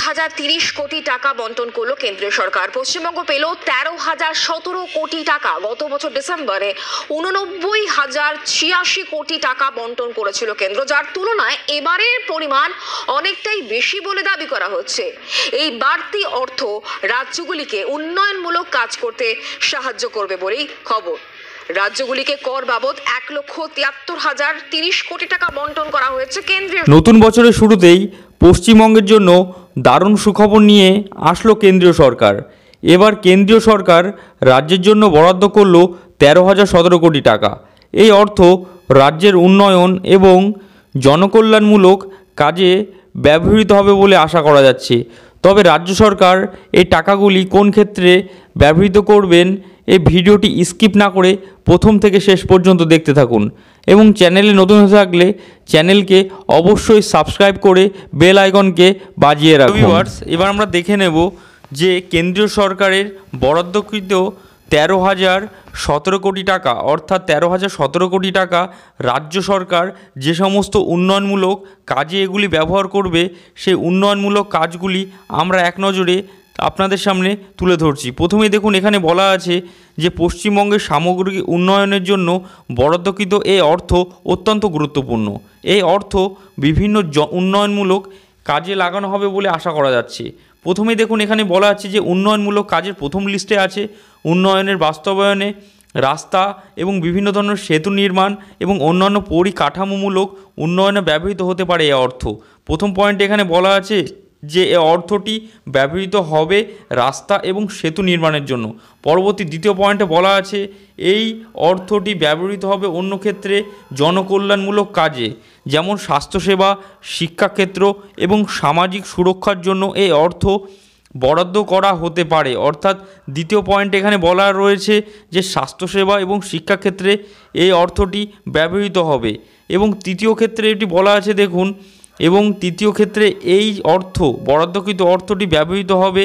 13,030 কোটি টাকা বন্টন করলো কেন্দ্রীয় সরকার। পশ্চিমবঙ্গ পেল 13,017 কোটি টাকা। গত বছর ডিসেম্বরে 89,086 কোটি টাকা বন্টন করেছিল কেন্দ্র, যার তুলনায় এবারের পরিমাণ অনেকটাই বেশি বলে দাবি করা হচ্ছে। এই বাড়তি অর্থ রাজ্যগুলিকে উন্নয়নমূলক কাজ করতে সাহায্য করবে বলেই খবর। রাজ্যগুলিকে কর বাবদ 1,73,030 কোটি টাকা বন্টন করা হয়েছে কেন্দ্রীয়। নতুন বছরের শুরুতেই পশ্চিমবঙ্গের জন্য দারুণ সুখবর নিয়ে আসলো কেন্দ্রীয় সরকার। এবার কেন্দ্রীয় সরকার রাজ্যের জন্য বরাদ্দ করলো 13,017 কোটি টাকা। এই অর্থ রাজ্যের উন্নয়ন এবং জনকল্যাণমূলক কাজে ব্যবহৃত হবে বলে আশা করা যাচ্ছে। তবে রাজ্য সরকার এই টাকাগুলি কোন ক্ষেত্রে ব্যবহৃত করবেন, এই ভিডিওটি স্কিপ না করে প্রথম থেকে শেষ পর্যন্ত দেখতে থাকুন এবং চ্যানেলে নতুন হয়ে থাকলে চ্যানেলকে অবশ্যই সাবস্ক্রাইব করে বেল আইকনকে বাজিয়ে রাখুন। ভিউয়ার্স, এবার আমরা দেখে নেব যে কেন্দ্রীয় সরকারের বরাদ্দকৃত 13,017 কোটি টাকা অর্থাৎ 13,017 কোটি টাকা রাজ্য সরকার যে সমস্ত উন্নয়নমূলক কাজে এগুলি ব্যবহার করবে, সেই উন্নয়নমূলক কাজগুলি আমরা এক নজরে আপনাদের সামনে তুলে ধরছি। প্রথমেই দেখুন, এখানে বলা আছে যে পশ্চিমবঙ্গের সামগ্রিক উন্নয়নের জন্য বরাদ্দকৃত এই অর্থ অত্যন্ত গুরুত্বপূর্ণ। এই অর্থ বিভিন্ন উন্নয়নমূলক কাজে লাগানো হবে বলে আশা করা যাচ্ছে। প্রথমেই দেখুন, এখানে বলা আছে যে উন্নয়নমূলক কাজের প্রথম লিস্টে আছে উন্নয়নের বাস্তবায়নে রাস্তা এবং বিভিন্ন ধরনের সেতু নির্মাণ এবং অন্যান্য পরিকাঠামোমূলক উন্নয়নে ব্যবহৃত হতে পারে এই অর্থ। প্রথম পয়েন্টে এখানে বলা আছে যে এই অর্থটি ব্যবহৃত হবে রাস্তা এবং সেতু নির্মাণের জন্য। পরবর্তী দ্বিতীয় পয়েন্টে বলা আছে এই অর্থটি ব্যবহৃত হবে অন্য ক্ষেত্রে জনকল্যাণমূলক কাজে, যেমন স্বাস্থ্যসেবা, শিক্ষাক্ষেত্র এবং সামাজিক সুরক্ষার জন্য এই অর্থ বরাদ্দ করা হতে পারে। অর্থাৎ দ্বিতীয় পয়েন্ট এখানে বলা রয়েছে যে স্বাস্থ্যসেবা এবং শিক্ষাক্ষেত্রে এই অর্থটি ব্যবহৃত হবে। এবং তৃতীয় ক্ষেত্রে এটি বলা আছে দেখুন, এবং তৃতীয় ক্ষেত্রে এই অর্থ বরাদ্দকৃত অর্থটি ব্যবহৃত হবে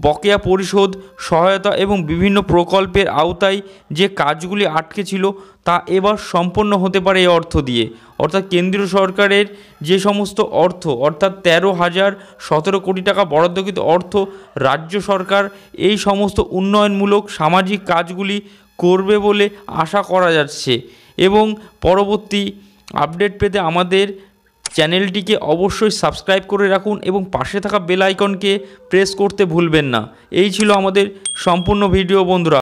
বকেয়া পরিশোধ, সহায়তা এবং বিভিন্ন প্রকল্পের আওতায় যে কাজগুলি আটকে ছিল তা এবার সম্পন্ন হতে পারে এই অর্থ দিয়ে। অর্থাৎ কেন্দ্রীয় সরকারের যে সমস্ত অর্থ অর্থাৎ 13,017 কোটি টাকা বরাদ্দকৃত অর্থ রাজ্য সরকার এই সমস্ত উন্নয়নমূলক সামাজিক কাজগুলি করবে বলে আশা করা যাচ্ছে। এবং পরবর্তী আপডেট পেতে আমাদের চ্যানেলটিকে অবশ্যই সাবস্ক্রাইব করে রাখুন এবং পাশে থাকা বেল আইকনকে প্রেস করতে ভুলবেন না। এই ছিল আমাদের সম্পূর্ণ ভিডিও বন্ধুরা।